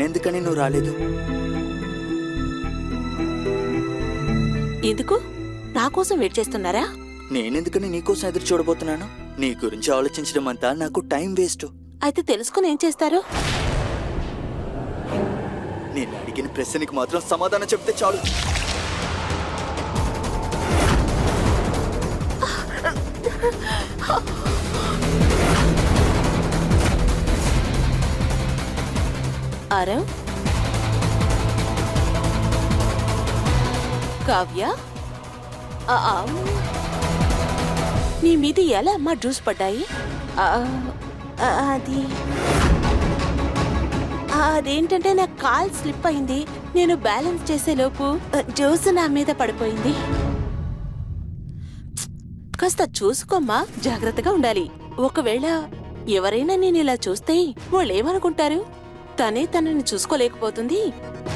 నేనెందుకని నువ్వు రాలేదు? ఎందుకు? నా కోసం వెయిట్ చేస్తున్నారా? నేనెందుకని నీకోసం ఎదురు చూడబోతున్నాను? నీ గురించి ఆలోచించడం అంతా నాకు టైం వేస్ట్. అయితే తెలుసుకుని ఏం చేస్తారు? నేను అడిగిన ప్రశ్నకి మాత్రం సమాధానం చెప్తే చాలు. ఆరవ్, కావ్య, నీ మీద ఎలా అమ్మా జ్యూస్ పడ్డాయి? అదేంటంటే నాకు కాల్ స్లిప్ అయింది. నేను బ్యాలెన్స్ చేసేలోపు జ్యూస్ నా మీద పడిపోయింది. కాస్త చూసుకోమ్మా, జాగ్రత్తగా ఉండాలి. ఒకవేళ ఎవరైనా నేను ఇలా చూస్తే వాళ్ళు ఏమనుకుంటారు? తనే తనని చూసుకోలేకపోతుంది,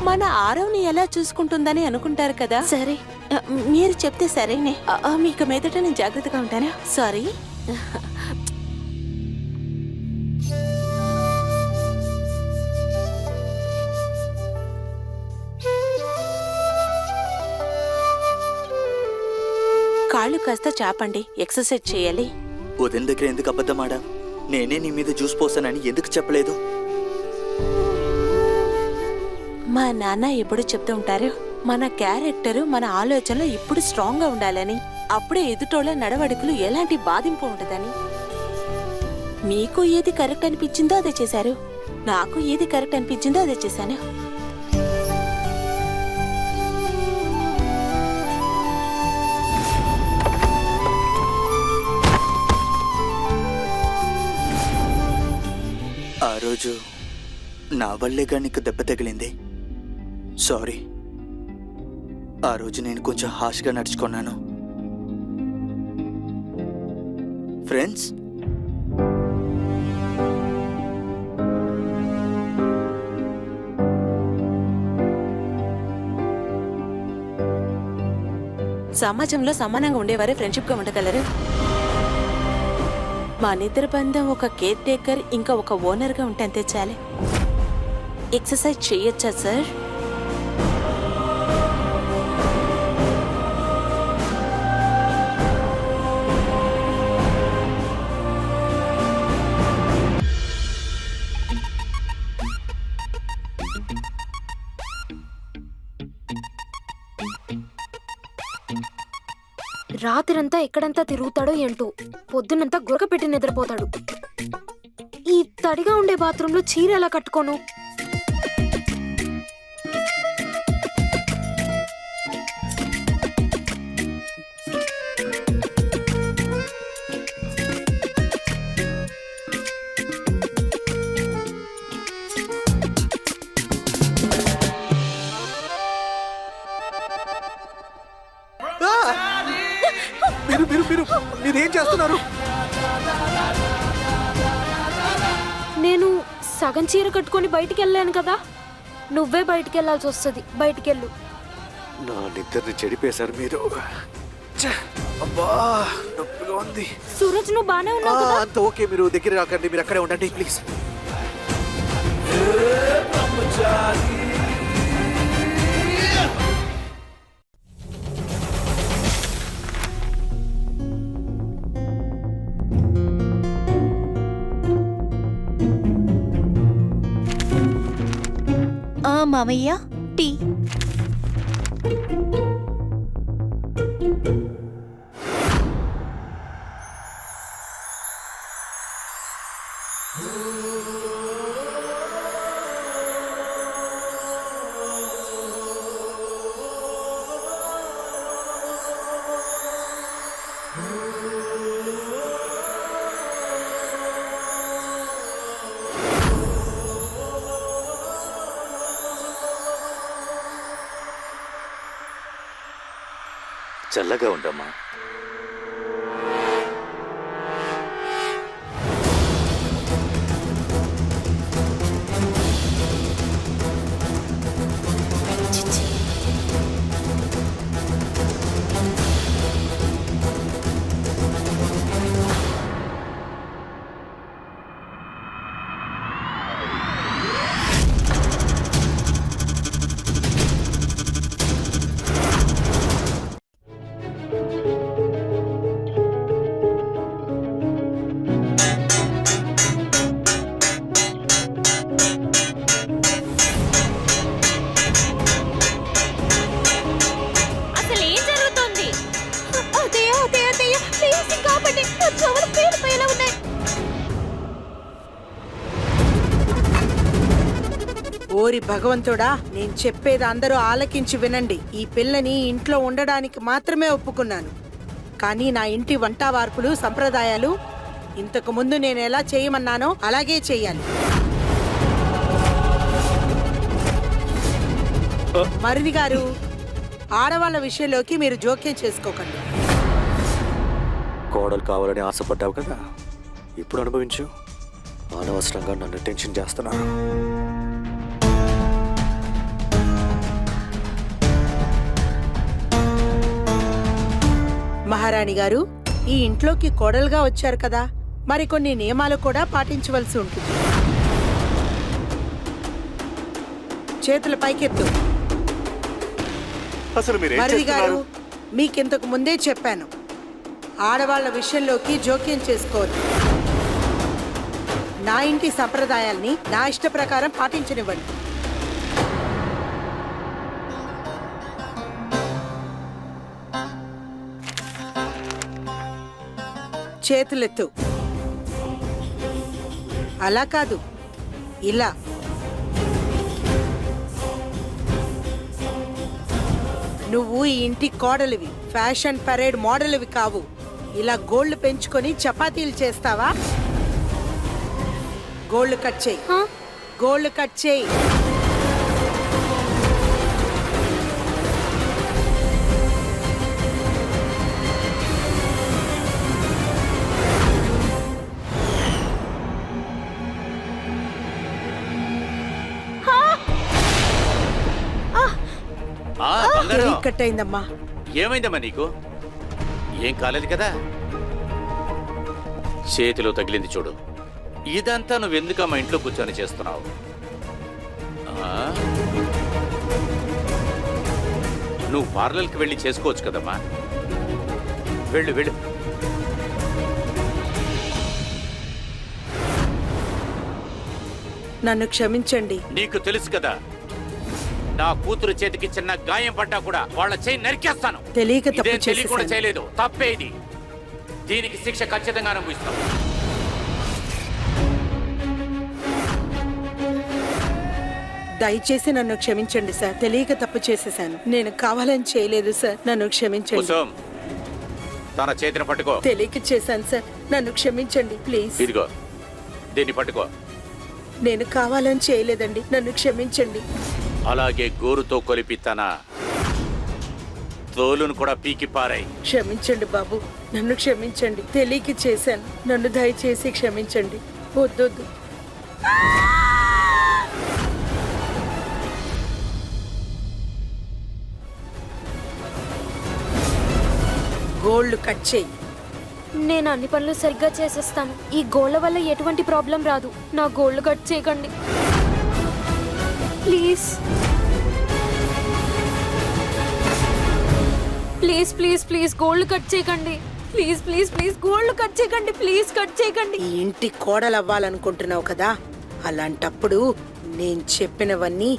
మన ఆరవ్ని ఎలా చూసుకుంటుందని అనుకుంటారు కదా. సరే, మీరు చెప్తే సరేనే. మీకు మీదట నేను జాగ్రత్తగా ఉంటానా? సారీ. కాళ్ళు కాస్త చాపండి, ఎక్సర్సైజ్ చేయాలి. ఉదయం దగ్గర ఎందుకు అబద్ధమాడా? నేనే నీ మీద జ్యూస్ పోసానని ఎందుకు చెప్పలేదు? మా నాన్న ఎప్పుడు చెప్తూ ఉంటారు, మన క్యారెక్టరు, మన ఆలోచనలు ఇప్పుడు స్ట్రాంగ్ గా ఉండాలని. అప్పుడే ఎదుటోళ్ళ నడవడికలు ఎలాంటి బాధింపు ఉండదని. మీకు ఏది కరెక్ట్ అనిపించిందో అదే చేశారు, నాకు ఏది కరెక్ట్ అనిపించిందో అదే చేశాను. ఆ రోజు నా వల్లేగా నీకు దెబ్బ తగిలింది. సారీ. ఆ రోజు నేను కొంచెం హార్ష్గా నడుచుకున్నాను. ఫ్రెండ్స్, సమాజంలో సమానంగా ఉండేవారే ఫ్రెండ్షిప్ గా ఉండగలరు. మా నిద్ర బంధం ఒక కేర్ టేకర్ ఇంకా ఒక ఓనర్ గా ఉంటే అంతే చాలే. ఎక్సర్సైజ్ చేయొచ్చా సార్? రాత్రంతా ఎక్కడంతా తిరుగుతాడో ఏంటో, పొద్దునంతా గురక పెట్టి నిద్రపోతాడు. ఈ తడిగా ఉండే బాత్రూంలో చీర ఎలా కట్టుకోను? మీరేం చేస్తున్నారు? నేను సగం చీర కట్టుకొని బయటికి వెళ్ళాను కదా, నువ్వే బయటికి వెళ్ళాల్సి వస్తుంది. బయటికెళ్ళు. నా నిద్రని చెడిపేశారు మీరు. అబ్బా, నొప్పిగా ఉంది. సూరజ్, నువ్వు బానే ఉన్నావు కదా? అంత ఓకే, మీరు దగ్గర రాకండి, మీరు అక్కడే ఉండండి ప్లీజ్. మామయ్య, టీ. చల్లగా ఉండమ్మా. మావయ్య ప్లీజ్ ఇంకా ఆపండి. నా చెవులు పేలిపోయేలా ఉన్నాయి. ఓరి భగవంతుడా, నేను చెప్పేది అందరూ ఆలకించి వినండి. ఈ పిల్లని ఇంట్లో ఉండడానికి మాత్రమే ఒప్పుకున్నాను, కానీ నా ఇంటి వంట వార్పులు సంప్రదాయాలు ఇంతకు ముందు నేను ఎలా చేయమన్నానో అలాగే చెయ్యాలి. మరిది గారు, ఆడవాళ్ళ విషయంలోకి మీరు జోక్యం చేసుకోకండి. కోడలు కావాలని ఆశపడ్డావు కదా, ఇప్పుడు అనుభవించు. అనవసరంగా నన్ను టెన్షన్ చేస్తున్నాను. మహారాణి గారు, ఈ ఇంట్లోకి కోడలుగా వచ్చారు కదా, మరికొన్ని నియమాలు కూడా పాటించవలసి ఉంటుంది. చేతుల పైకెత్తు. అసలు మీరు మరిది గారు, మీకింతకు ముందే చెప్పాను, ఆడవాళ్ల విషయంలోకి జోక్యం చేసుకోవద్దు. నా ఇంటి సంప్రదాయాల్ని నా ఇష్ట ప్రకారం పాటించనివ్వండి. చేతులెత్తు. అలా కాదు, ఇలా. నువ్వు ఈ ఇంటి కోడలివి, ఫ్యాషన్ పరేడ్ మోడల్వి కావు. ఇలా గోళ్లు పెంచుకొని చపాతీలు చేస్తావా? గోళ్లు కట్ చేయి. గోళ్లు కట్ చేయి. కట్ అయిందమ్మా. ఏమైందమ్మా నీకు? ఏం కాలేదు కదా? చేతిలో తగిలింది చూడు. ఇదంతా నువ్వెందుకమ్మా ఇంట్లో కూర్చొని చేస్తున్నావు? నువ్వు పార్లర్కి వెళ్ళి చేసుకోవచ్చు కదమ్మా. వెళ్ళు వెళ్ళు. నన్ను క్షమించండి. నీకు తెలుసు కదా, నా కూతురు చేతికి చిన్న గాయం పడ్డా కూడా వాళ్ళ చేయి నరికేస్తాను. తెలియక తప్పు ఇదేం తెలియకుండా చేసేసాను. చేయలేదు, తప్పే ఇది. దీనికి శిక్ష ఖచ్చితంగా అనుభవిస్తాం. దయచేసి నన్ను క్షమించండి సార్. తెలియక తప్పు చేసేసాను. నేను కావాలని చేయలేదు సార్. నన్ను క్షమించండి. కుసుమ్, తన చేతిని పట్టుకో. తెలియక చేశాను సార్. నన్ను క్షమించండి ప్లీజ్. ఇదిగో దీన్ని పట్టుకో. నేను కావాలని చేయలేదండి. నన్ను క్షమించండి. అలాగే గోరుతో కొలిపి తన తోలును కూడా పీకి పారాయి. క్షమించండి బాబు, నన్ను క్షమించండి. తెలియక చేశాను. నన్ను దయచేసి క్షమించండి. వద్దొద్దు. గోళ్లు కట్ చేయి. నేను అన్ని పనులు సరిగ్గా చేసేస్తాను. ఈ గోళ్ళ వల్ల ఎటువంటి ప్రాబ్లం రాదు. నా గోళ్ళు కట్ చేయకండి ప్లీజ్. ప్లీజ్ ప్లీజ్ ప్లీజ్ గోళ్ళు కట్ చేయకండి. ప్లీజ్ ప్లీజ్ ప్లీజ్ గోళ్ళు కట్ చేయకండి. ప్లీజ్ కట్ చేయకండి. ఈ ఇంటి కోడలు అవ్వాలనుకుంటున్నావు కదా, అలాంటప్పుడు నేను చెప్పినవన్నీ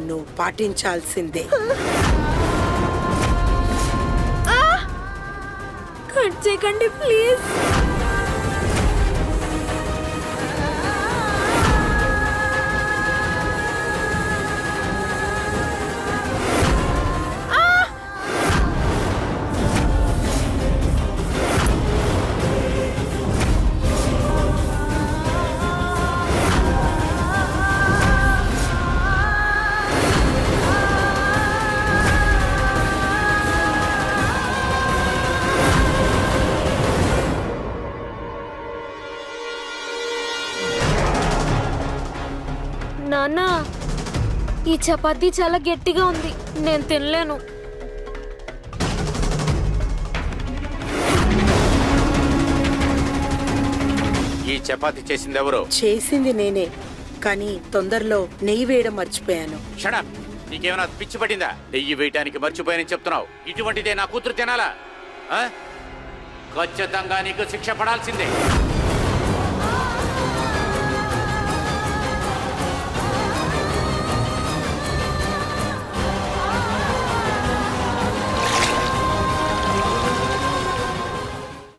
నువ్వు పాటించాల్సిందే. కట్ చేయకండి ప్లీజ్. నాన్న, ఈ చపాతీ చాలా గట్టిగా ఉంది. నేను తినలేను. ఈ చపాతి చేసింది ఎవరు? చేసింది నేనే, కానీ తొందరలో నెయ్యి వేయడం మర్చిపోయాను. షడప్! నీకేమైనా పిచ్చి పట్టిందా? నెయ్యి వేయటానికి మర్చిపోయానని చెప్తున్నావు. ఇటువంటిదే నా కూతురు తినాలా? ఖచ్చితంగా నీకు శిక్ష పడాల్సిందే.